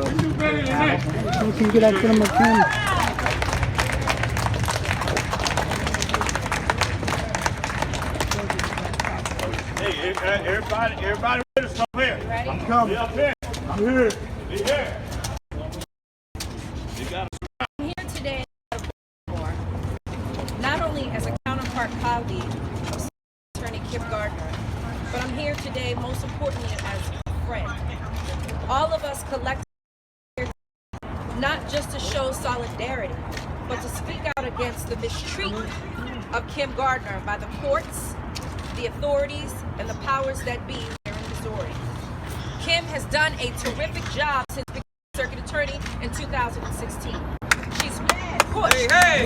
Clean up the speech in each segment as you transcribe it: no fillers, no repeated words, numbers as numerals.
Can you get out to them again? Hey, everybody ready to come here. Ready? I'm coming. Be up here. I'm here. Be here. I'm here today not only as a counterpart colleague of Attorney Kim Gardner, but I'm here today most importantly as a friend. All of us collectively here not just to show solidarity, but to speak out against the mistreatment of Kim Gardner by the courts, the authorities, and the powers that be here in Missouri. Kim has done a terrific job since becoming circuit attorney in 2016. She's pushed for a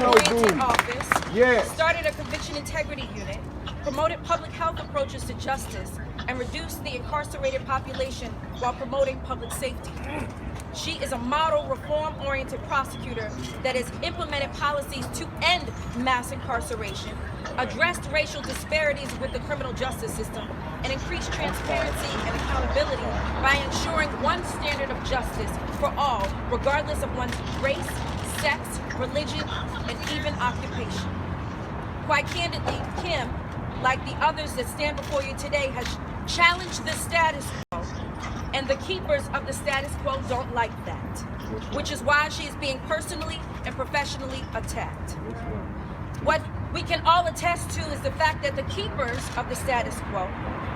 more justice-oriented office, started a conviction integrity unit, promoted public health approaches to justice, and reduced the incarcerated population while promoting public safety. She is a model reform-oriented prosecutor that has implemented policies to end mass incarceration, addressed racial disparities with the criminal justice system, and increased transparency and accountability by ensuring one standard of justice for all, regardless of one's race, sex, religion, and even occupation. Quite candidly, Kim, like the others that stand before you today, has challenged the status quo, and the keepers of the status quo don't like that, which is why she is being personally and professionally attacked. What we can all attest to is the fact that the keepers of the status quo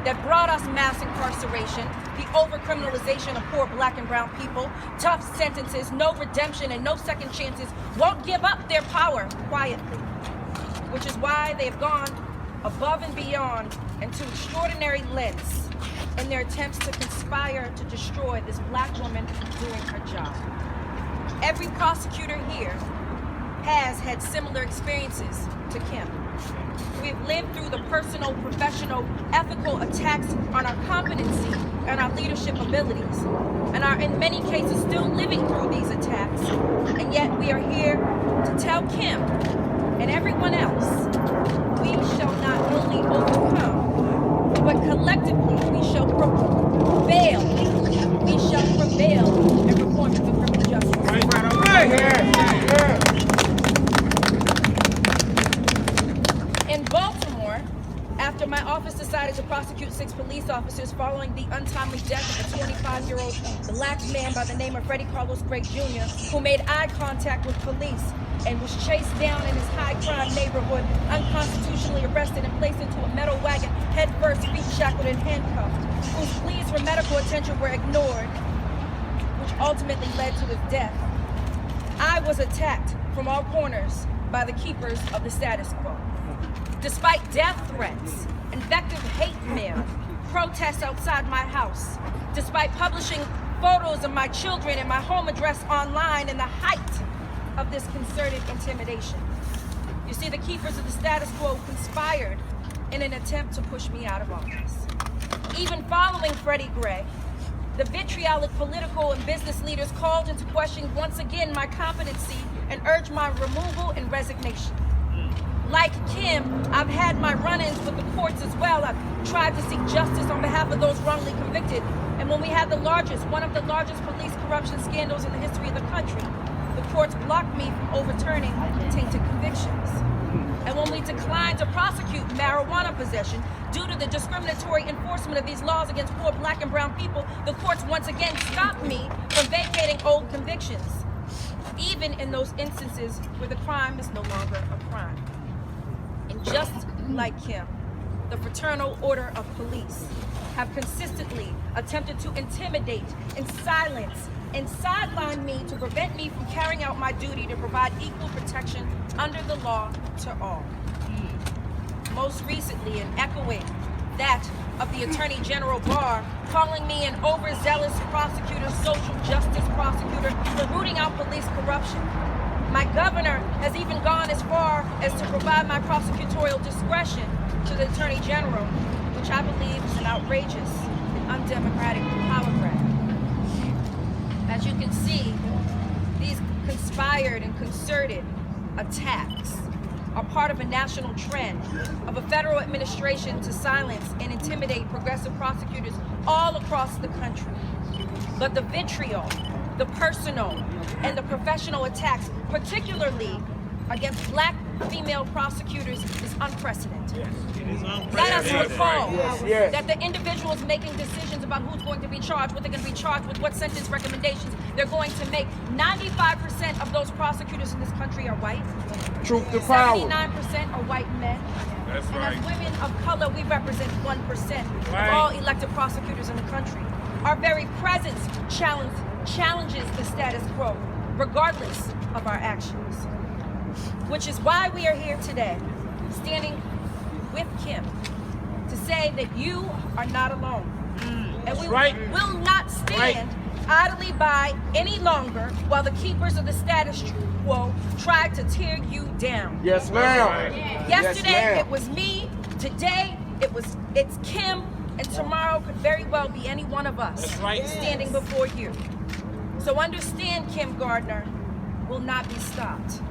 that brought us mass incarceration, the overcriminalization of poor black and brown people, tough sentences, no redemption, and no second chances, won't give up their power quietly, which is why they've gone above and beyond and to extraordinary lengths in their attempts to conspire to destroy this black woman doing her job. Every prosecutor here has had similar experiences to Kim. We've lived through the personal, professional, ethical attacks on our competency and our leadership abilities, and are in many cases still living through these attacks, and yet we are here to tell Kim and everyone else we shall not only overcome, but collectively we shall prevail. We shall prevail in reforming the criminal justice. All right. In Baltimore, after my office decided to prosecute 6 police officers following the untimely death of a 25-year-old black man by the name of Freddie Carlos Gregg Jr., who made eye contact with police and was chased down in his high-crime neighborhood, unconstitutionally arrested and placed into a metal wagon, head-first, feet shackled and handcuffed, whose pleas for medical attention were ignored, which ultimately led to his death. I was attacked from all corners by the keepers of the status quo. Despite death threats, invective hate mail, protests outside my house, despite publishing photos of my children and my home address online in the height of this concerted intimidation. You see, the keepers of the status quo conspired in an attempt to push me out of office. Even following Freddie Gray, the vitriolic political and business leaders called into question once again my competency and urged my removal and resignation. Like Kim, I've had my run-ins with the courts as well. I've tried to seek justice on behalf of those wrongly convicted. And when we had one of the largest police corruption scandals in the history of the country, the courts blocked me from overturning tainted convictions. And when we declined to prosecute marijuana possession due to the discriminatory enforcement of these laws against poor black and brown people, the courts once again stopped me from vacating old convictions, even in those instances where the crime is no longer a crime. And just like Kim, the Fraternal Order of Police have consistently attempted to intimidate and silence and sideline me to prevent me from carrying out my duty to provide equal protection under the law to all. Most recently, in echoing that of the Attorney General Barr, calling me an overzealous prosecutor, social justice prosecutor, for rooting out police corruption. My governor has even gone as far as to provide my prosecutorial discretion to the Attorney General, which I believe is an outrageous and undemocratic power grab. As you can see, these conspired and concerted attacks are part of a national trend of a federal administration to silence and intimidate progressive prosecutors all across the country. But the vitriol, the personal, and the professional attacks, particularly against black female prosecutors, is unprecedented. Let us recall that the individuals making decisions about who's going to be charged, what they're going to be charged with, what sentence recommendations they're going to make, 95% of those prosecutors in this country are white. Truth to power. 79% are white men. That's and right. as women of color, we represent 1% of all elected prosecutors in the country. Our very presence challenges the status quo, regardless of our actions. Which is why we are here today, standing with Kim, to say that you are not alone. And we will not stand idly by any longer while the keepers of the status quo try to tear you down. Yes, ma'am. Yesterday it was me, today it's Kim, and tomorrow could very well be any one of us standing before you. So understand, Kim Gardner will not be stopped.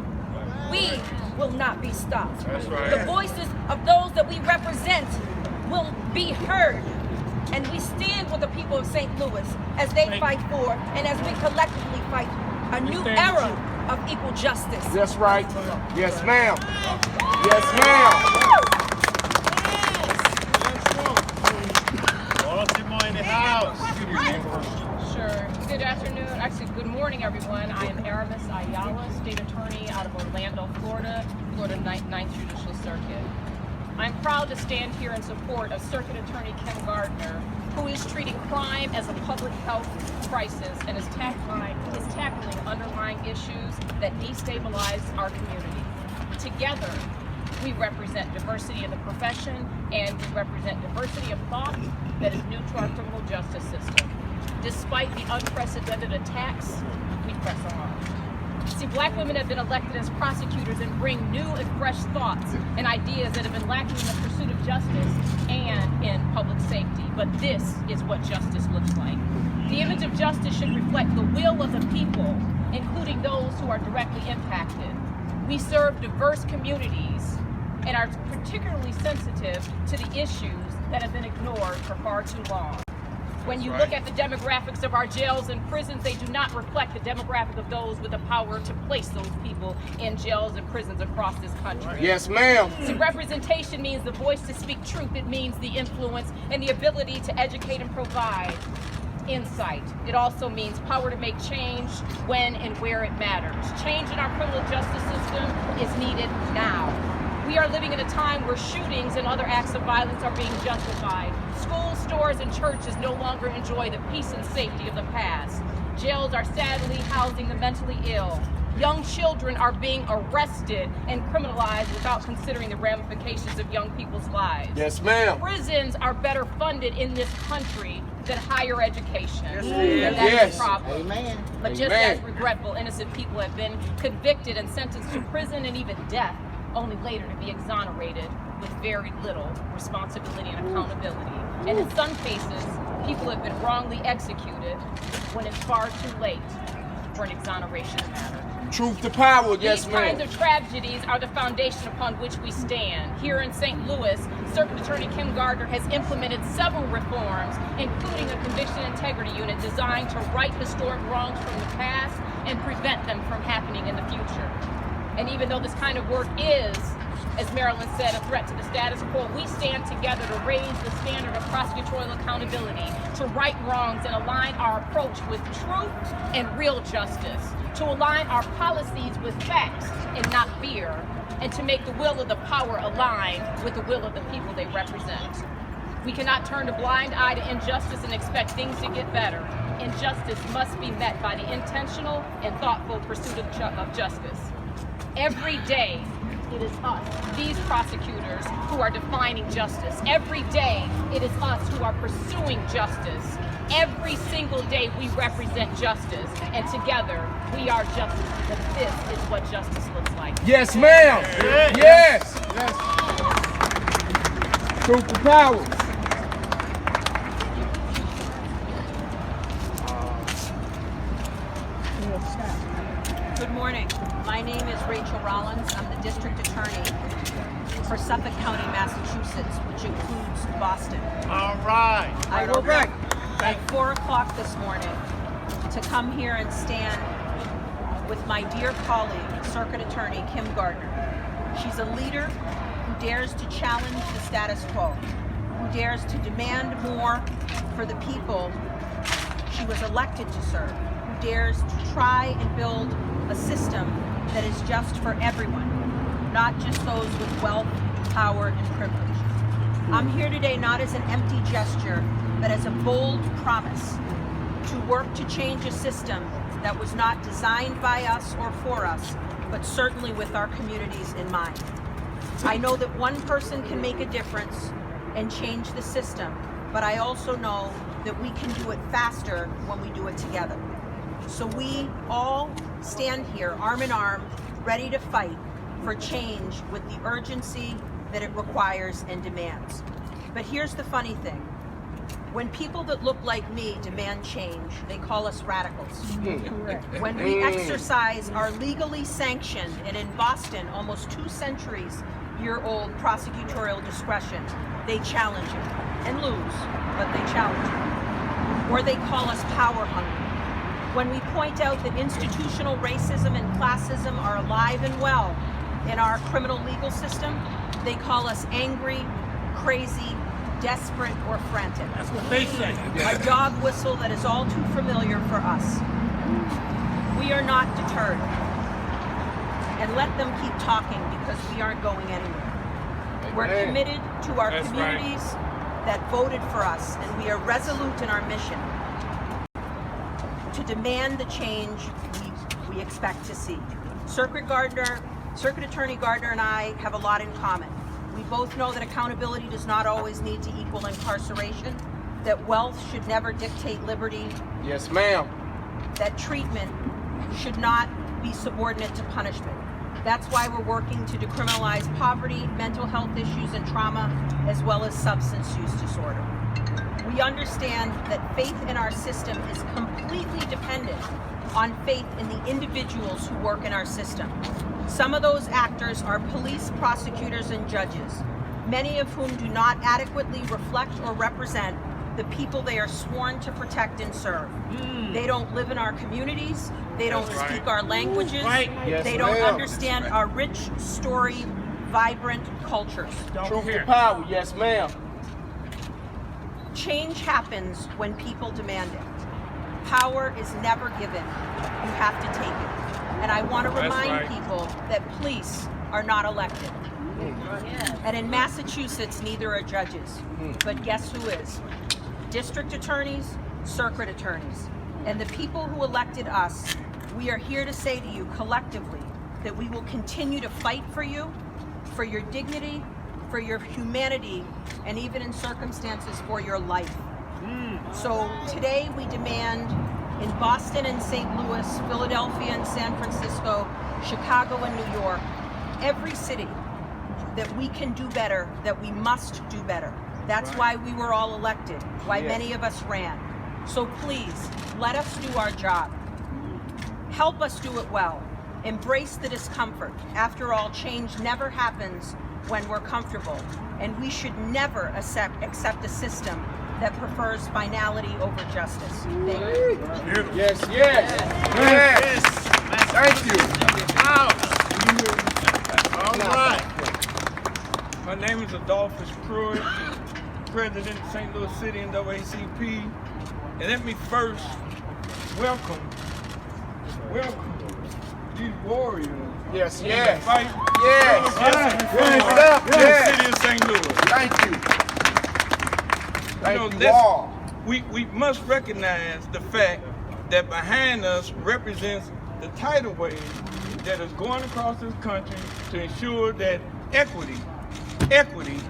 We will not be stopped. That's right. The voices of those that we represent will be heard. And we stand with the people of St. Louis as they fight for, and as we collectively fight, a new era of equal justice. That's right. Yes, ma'am. Yes, ma'am. Baltimore in the house. Give your name first. Sure. Good afternoon. Actually, good morning, everyone. I am Aramis Ayala, State Attorney out of Orlando, Florida 9th Judicial Circuit. I'm proud to stand here in support of Circuit Attorney Kim Gardner, who is treating crime as a public health crisis and is tackling underlying issues that destabilize our community. Together, we represent diversity in the profession, and we represent diversity of thought that is new to our criminal justice system. Despite the unprecedented attacks, we press on. See, black women have been elected as prosecutors and bring new and fresh thoughts and ideas that have been lacking in the pursuit of justice and in public safety. But this is what justice looks like. The image of justice should reflect the will of the people, including those who are directly impacted. We serve diverse communities and are particularly sensitive to the issues that have been ignored for far too long. When you look at the demographics of our jails and prisons, they do not reflect the demographic of those with the power to place those people in jails and prisons across this country. Yes, ma'am. See, representation means the voice to speak truth. It means the influence and the ability to educate and provide insight. It also means power to make change when and where it matters. Change in our criminal justice system is needed now. We are living in a time where shootings and other acts of violence are being justified. Schools, stores, and churches no longer enjoy the peace and safety of the past. Jails are sadly housing the mentally ill. Young children are being arrested and criminalized without considering the ramifications of young people's lives. Yes, ma'am. Prisons are better funded in this country than higher education. Yes. That's the problem. Amen. But just as regretful, innocent people have been convicted and sentenced to prison and even death, only later to be exonerated with very little responsibility and accountability. And in some cases, people have been wrongly executed when it's far too late for an exoneration to matter. Truth to power. Yes, These ma'am. kinds of tragedies are the foundation upon which we stand. Here in St. Louis, Circuit Attorney Kim Gardner has implemented several reforms, including a conviction integrity unit designed to right historic wrongs from the past and prevent them from happening in the future. And even though this kind of work is, as Marilyn said, a threat to the status quo, we stand together to raise the standard of prosecutorial accountability, to right wrongs and align our approach with truth and real justice, to align our policies with facts and not fear, and to make the will of the power align with the will of the people they represent. We cannot turn a blind eye to injustice and expect things to get better. Injustice must be met by the intentional and thoughtful pursuit of justice. Every day, it is us, these prosecutors, who are defining justice. Every day, it is us who are pursuing justice. Every single day, we represent justice. And together, we are justice. And this is what justice looks like. Yes, ma'am. Yes. Truth to power. Good morning. My name is Rachel Rollins. I'm the District Attorney for Suffolk County, Massachusetts, which includes Boston. All right. I woke up at 4 o'clock this morning to come here and stand with my dear colleague, Circuit Attorney Kim Gardner. She's a leader who dares to challenge the status quo, who dares to demand more for the people she was elected to serve, who dares to try and build a system that is just for everyone, not just those with wealth, power, and privilege. I'm here today not as an empty gesture, but as a bold promise to work to change a system that was not designed by us or for us, but certainly with our communities in mind. I know that one person can make a difference and change the system, but I also know that we can do it faster when we do it together. So we all stand here arm in arm, ready to fight for change with the urgency that it requires and demands. But here's the funny thing. When people that look like me demand change, they call us radicals. When we exercise our legally sanctioned, and in Boston, almost 2 centuries-year-old prosecutorial discretion, they challenge it and lose, but they challenge it. Or they call us power hungry. When we point out that institutional racism and classism are alive and well in our criminal legal system, they call us angry, crazy, desperate, or frantic. That's what they say. A dog whistle that is all too familiar for us. We are not deterred. And let them keep talking because we aren't going anywhere. We're committed to our communities that voted for us, and we are resolute in our mission to demand the change we expect to see. Circuit Attorney Gardner and I have a lot in common. We both know that accountability does not always need to equal incarceration, that wealth should never dictate liberty. Yes, ma'am. That treatment should not be subordinate to punishment. That's why we're working to decriminalize poverty, mental health issues, and trauma, as well as substance use disorder. We understand that faith in our system is completely dependent on faith in the individuals who work in our system. Some of those actors are police, prosecutors, and judges, many of whom do not adequately reflect or represent the people they are sworn to protect and serve. They don't live in our communities, they don't speak our languages, they don't understand our rich, storied, vibrant cultures. Truth to power, yes, ma'am. Change happens when people demand it. Power is never given, you have to take it. And I want to remind people that police are not elected. And in Massachusetts, neither are judges. But guess who is? District attorneys, circuit attorneys. And the people who elected us, we are here to say to you collectively that we will continue to fight for you, for your dignity, for your humanity, and even in circumstances for your life. So today we demand in Boston and St. Louis, Philadelphia and San Francisco, Chicago and New York, every city, that we can do better, that we must do better. That's why we were all elected, why many of us ran. So please, let us do our job. Help us do it well. Embrace the discomfort. After all, change never happens when we're comfortable, and we should never accept a system that prefers finality over justice. Thank you. Yes, yes. Yes. Thank you. All right. My name is Adolphus Pruitt, President of St. Louis City NAACP. And let me first welcome these warriors. Yes, yes. Fight. Yes. Yes. City of St. Louis. Thank you. Thank you this, all. We must recognize the fact that behind us represents the tidal wave that is going across this country to ensure that equity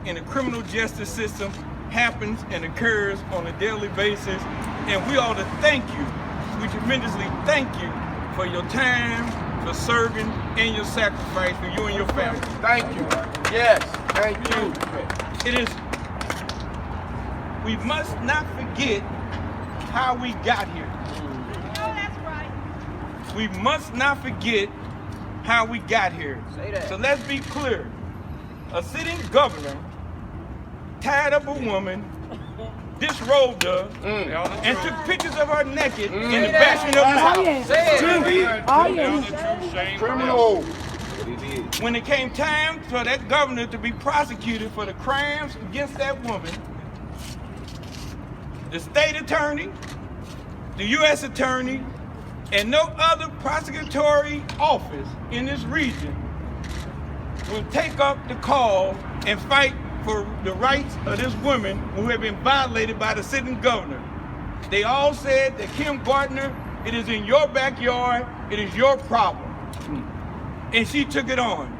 in the criminal justice system happens and occurs on a daily basis. And we ought to thank you. We tremendously thank you for your time, for serving, and your sacrifice for you and your family. Thank you. Yes, thank you. It is, we must not forget how we got here. Oh, that's right. We must not forget how we got here. So let's be clear. A sitting governor tied up a woman, disrobed her, and took pictures of her naked in the basement of his house. Oh, yeah. Criminal. When it came time for that governor to be prosecuted for the crimes against that woman, the state attorney, the U.S. attorney, and no other prosecutory office in this region will take up the call and fight for the rights of this woman who had been violated by the sitting governor. They all said that Kim Gardner, it is in your backyard, it is your problem. And she took it on.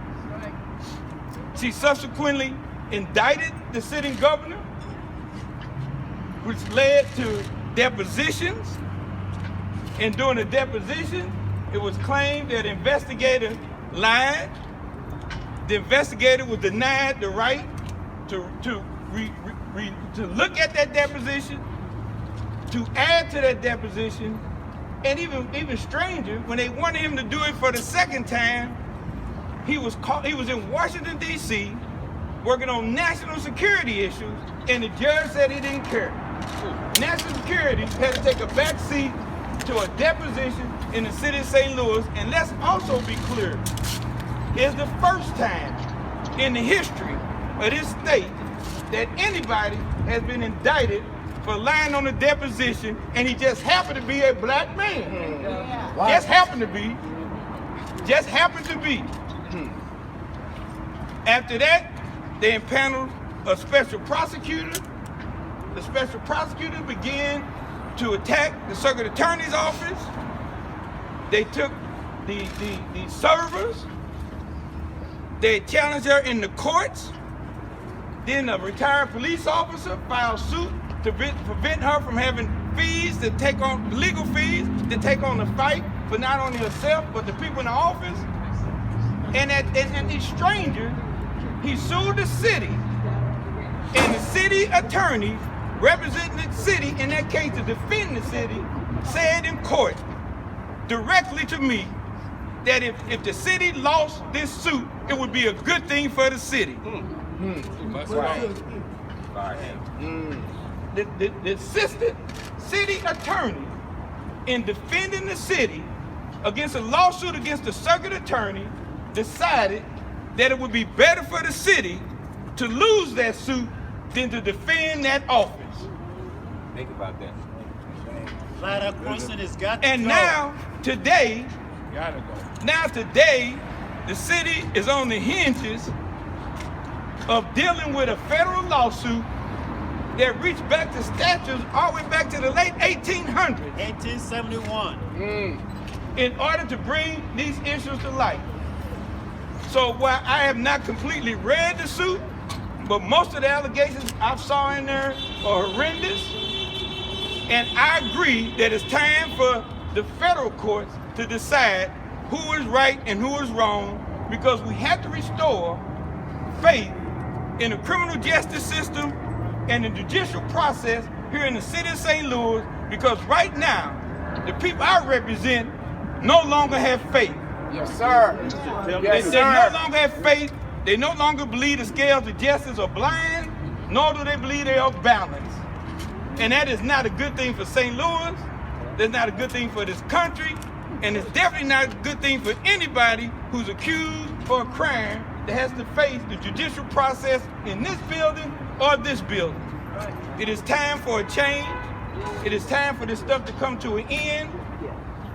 She subsequently indicted the sitting governor, which led to depositions. And during the deposition, it was claimed that investigator lied. The investigator was denied the right to look at that deposition, to add to that deposition, and even stranger, when they wanted him to do it for the second time, he was in Washington, D.C., working on national security issues, and the judge said he didn't care. National security had to take a back seat to a deposition in the city of St. Louis, and let's also be clear, it's the first time in the history of this state that anybody has been indicted for lying on a deposition, and he just happened to be a black man. Wow. Just happened to be. After that, they impaneled a special prosecutor. The special prosecutor began to attack the circuit attorney's office. They took the servers. They challenged her in the courts. Then a retired police officer filed suit to prevent her from having fees to take on, legal fees to take on the fight for not only herself, but the people in the office. And the stranger, he sued the city. And the city attorney representing the city, in that case to defend the city, said in court directly to me that if the city lost this suit, it would be a good thing for the city. That's right. The assistant city attorney, in defending the city against a lawsuit against the circuit attorney, decided that it would be better for the city to lose that suit than to defend that office. Think about that. Flat out question has got to And go. now, today, Gotta go. the city is on the hinges of dealing with a federal lawsuit that reached back to statutes all the way back to the late 1800s 1871. in order to bring these issues to light. So while I have not completely read the suit, but most of the allegations I saw in there are horrendous, and I agree that it's time for the federal courts to decide who is right and who is wrong, because we have to restore faith in the criminal justice system and the judicial process here in the city of St. Louis, because right now, the people I represent no longer have faith. Yes, sir. Yes, They sir. no longer have faith. They no longer believe the scales of justice are blind, nor do they believe they are balanced. And that is not a good thing for St. Louis. That's not a good thing for this country. And it's definitely not a good thing for anybody who's accused for a crime that has to face the judicial process in this building or this building. It is time for a change. It is time for this stuff to come to an end.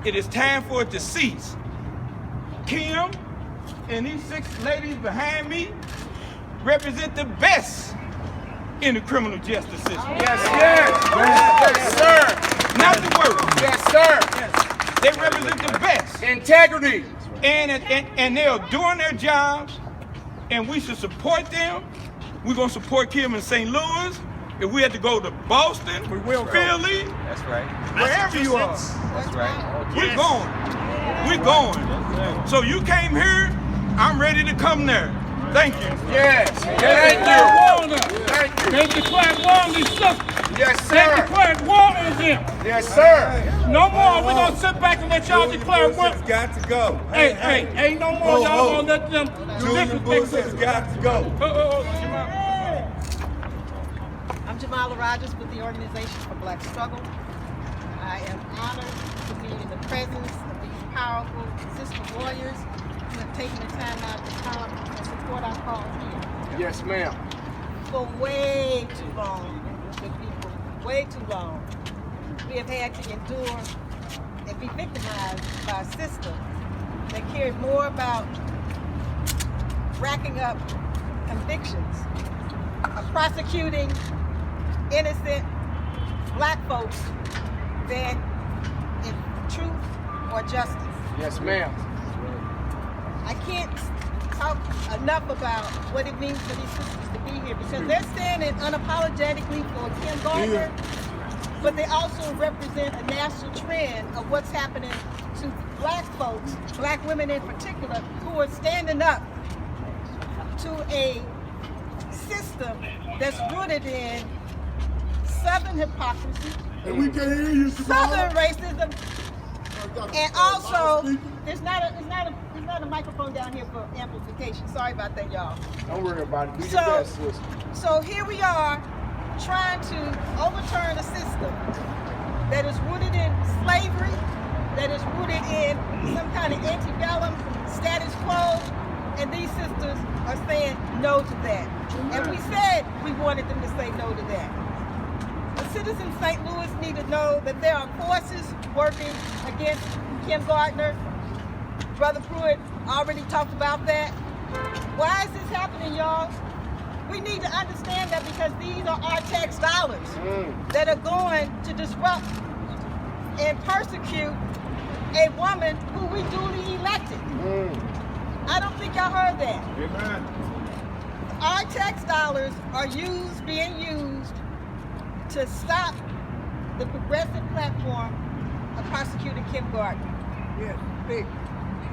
It is time for it to cease. Kim and these 6 ladies behind me represent the best in the criminal justice system. Yes, sir. Not the worst. Yes, sir. They represent the best. Integrity. And they are doing their jobs, and we should support them. We're going to support Kim in St. Louis. If we had to go to Boston, we will. Philly, That's right. wherever you are, That's right. we're going. We're going. So you came here, I'm ready to come there. Thank you. Yes. They declared war on us. Thank you. They declared war on these sisters. Yes, They sir. declared war on them. Yes, sir. No more. We're gonna sit back and let y'all declare war. Got to go. Hey, ain't no more. Y'all gonna let them Julian Bush has got to go. I'm Jamala Rogers with the Organization for Black Struggle. I am honored to be in the presence of these powerful sister warriors who have taken the time out to come and support our cause here. Yes, ma'am. For way too long, good people, way too long, we have had to endure and be victimized by a system that cared more about racking up convictions, of prosecuting innocent black folks than in truth or justice. Yes, ma'am. I can't talk enough about what it means for these sisters to be here because they're standing unapologetically for Kim Gardner, but they also represent a national trend of what's happening to black folks, black women in particular, who are standing up to a system that's rooted in Southern hypocrisy, And we can hear you, Southern racism, and also there's not a microphone down here for amplification. Sorry about that, y'all. Don't worry about it. Do your best, sister. So here we are trying to overturn a system that is rooted in slavery, that is rooted in some kind of antebellum status quo, and these sisters are saying no to that. And we said we wanted them to say no to that. The citizens of St. Louis need to know that there are forces working against Kim Gardner. Brother Pruitt already talked about that. Why is this happening, y'all? We need to understand that because these are our tax dollars that are going to disrupt and persecute a woman who we duly elected. I don't think y'all heard that. Amen. Our tax dollars are being used to stop the progressive platform of prosecuting Kim Gardner. Yes, big.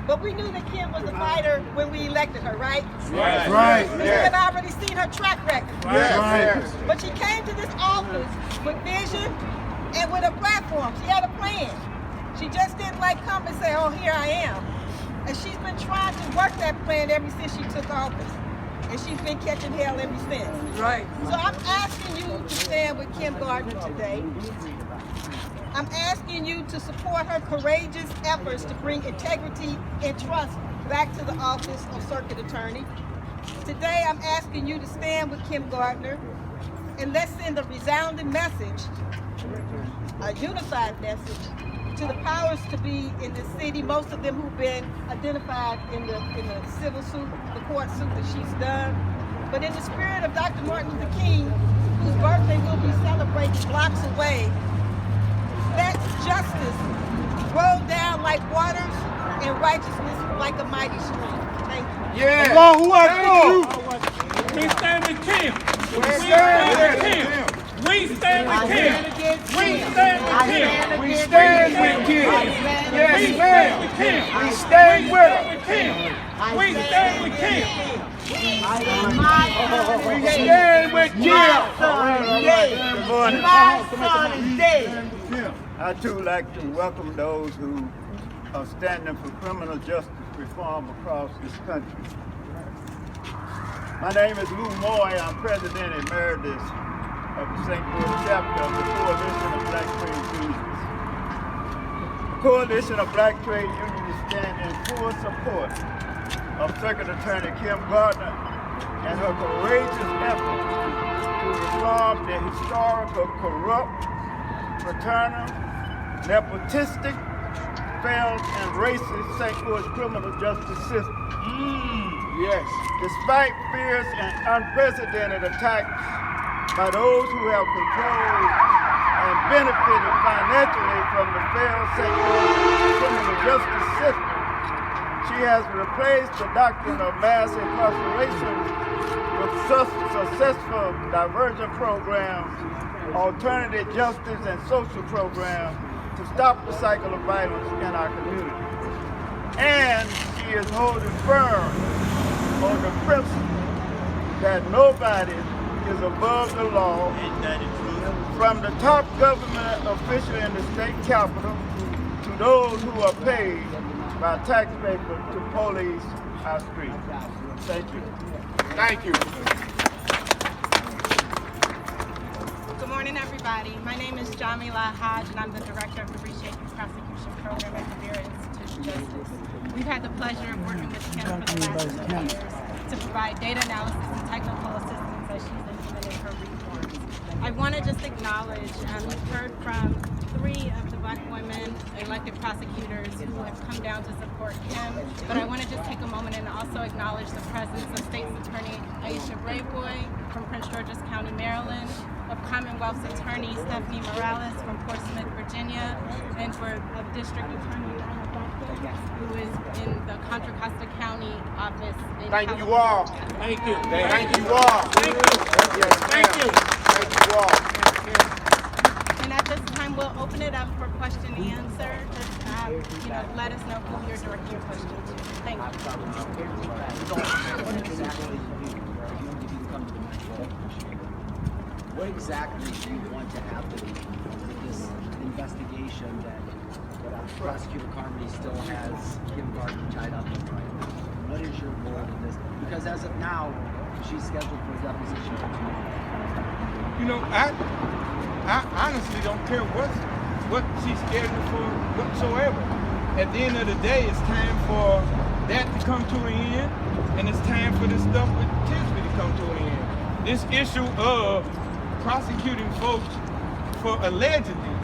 But we knew that Kim was a fighter when we elected her, right? Right. We had already seen her track record. Yes. But she came to this office with vision and with a platform. She had a plan. She just didn't come and say, oh, here I am. And she's been trying to work that plan ever since she took office. And she's been catching hell ever since. Right. So I'm asking you to stand with Kim Gardner today. I'm asking you to support her courageous efforts to bring integrity and trust back to the office of Circuit Attorney. Today, I'm asking you to stand with Kim Gardner and let's send a resounding message, a unified message, to the powers to be in this city, most of them who've been identified in the civil suit, the court suit that she's done. But in the spirit of Dr. Martin Luther King, whose birthday we'll be celebrating blocks away, let justice roll down like waters and righteousness like a mighty stream. Thank you. Yeah. Hello, who else? We stand with Kim. We stand with Kim. We stand with Kim. We stand with Kim. We stand with Kim. Yes, ma'am. We stand with her. We stand with Kim. We stand with Kim. Good morning. I too like to welcome those who are standing for criminal justice reform across this country. My name is Lou Moy. I'm President Emeritus of the St. Louis chapter of the Coalition of Black Trade Unions. The Coalition of Black Trade Unions stand in full support of Circuit Attorney Kim Gardner and her courageous efforts to reform the historical, corrupt, fraternal, nepotistic, failed, and racist St. Louis criminal justice system. Yes. Despite fierce and unprecedented attacks by those who have controlled and benefited financially from the failed St. Louis criminal justice system, she has replaced the doctrine of mass incarceration with successful diversion programs, alternative justice and social programs to stop the cycle of violence in our community. And she is holding firm on the principle that nobody is above the law, from the top government official in the state capitol to those who are paid by taxpayers to police our streets. Thank you. Thank you. Good morning, everybody. My name is Jamila Hodge, and I'm the director of the Reshaping Prosecution Program at the Bureau Institute of Justice. We've had the pleasure of working with Kim for the last 2 years to provide data analysis and technical assistance as she's implemented her reforms. I want to just acknowledge, you've heard from 3 of the Black women elected prosecutors who have come down to support Kim, but I want to just take a moment and also acknowledge the presence of State's Attorney Aisha Brayboy from Prince George's County, Maryland, of Commonwealth's Attorney Stephanie Morales from Portsmouth, Virginia, and of District Attorney who is in the Contra Costa County office in Thank California. you all. Thank you. Thank you all. Thank you. Thank you. Thank you all. And at this time, we'll open it up for question and answer. Just let us know who you're directing your question to. Thank you. What exactly do you want to happen with this investigation that Prosecutor Carmody still has Kim Gardner tied up in right now? What is your goal with this? Because as of now, she's scheduled for a deposition for tomorrow. You know, I honestly don't care what she's scheduled for whatsoever. At the end of the day, it's time for that to come to an end, and it's time for this stuff with Tisby to come to an end. This issue of prosecuting folks for allegedly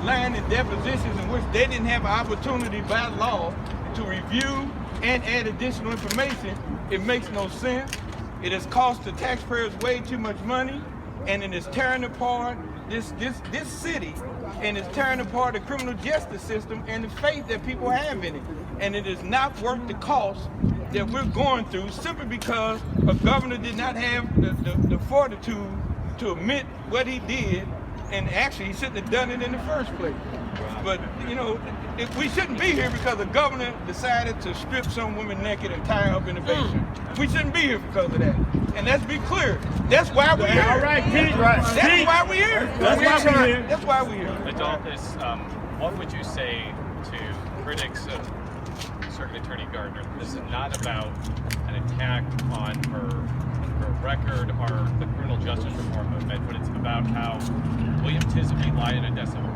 lying in depositions in which they didn't have an opportunity by law to review and add additional information, it makes no sense. It has cost the taxpayers way too much money, and it is tearing apart this city, and it's tearing apart the criminal justice system and the faith that people have in it. And it is not worth the cost that we're going through simply because a governor did not have the fortitude to admit what he did, and actually he shouldn't have done it in the first place. But we shouldn't be here because the governor decided to strip some women naked and tie her up in the basement. We shouldn't be here because of that. And let's be clear, that's why we're here. All right, Pete. That's why we're here. That's why we're here. Adolphus, what would you say to critics of Circuit Attorney Gardner? This is not about an attack on her record or the criminal justice reform movement, but it's about how William Tisby lied in a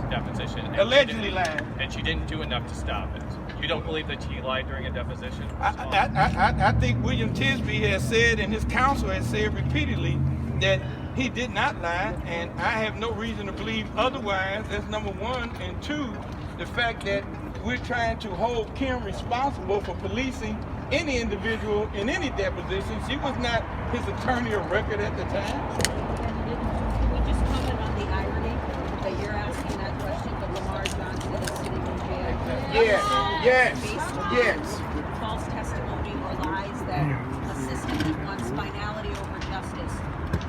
deposition. Allegedly lied. And she didn't do enough to stop it. You don't believe that he lied during a deposition? I think William Tisby has said, and his counsel has said repeatedly, that he did not lie, and I have no reason to believe otherwise. That's number one. And two, the fact that we're trying to hold Kim responsible for policing any individual in any deposition. She was not his attorney of record at the time. Can we just comment on the irony that you're asking that question, but Lamar Johnson is sitting in jail? Yes. Based on false testimony or lies that a system that wants finality over justice.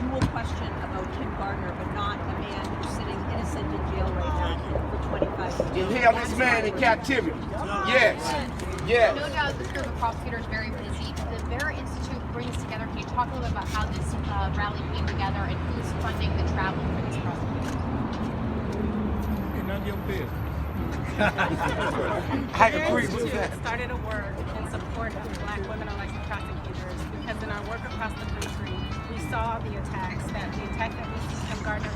You will question about Kim Gardner, but not a man who's sitting innocent in jail right now for 25 years. You held this man in captivity. Yes. Yes. No doubt the crew of prosecutors is very busy. The Vera Institute brings together. Can you talk a little bit about how this rally came together and who's funding the travel for these prosecutors? It's none of your business. I agree with that. Started a work in support of Black women elected prosecutors because in our work across the country, we saw the attack that we see Kim Gardner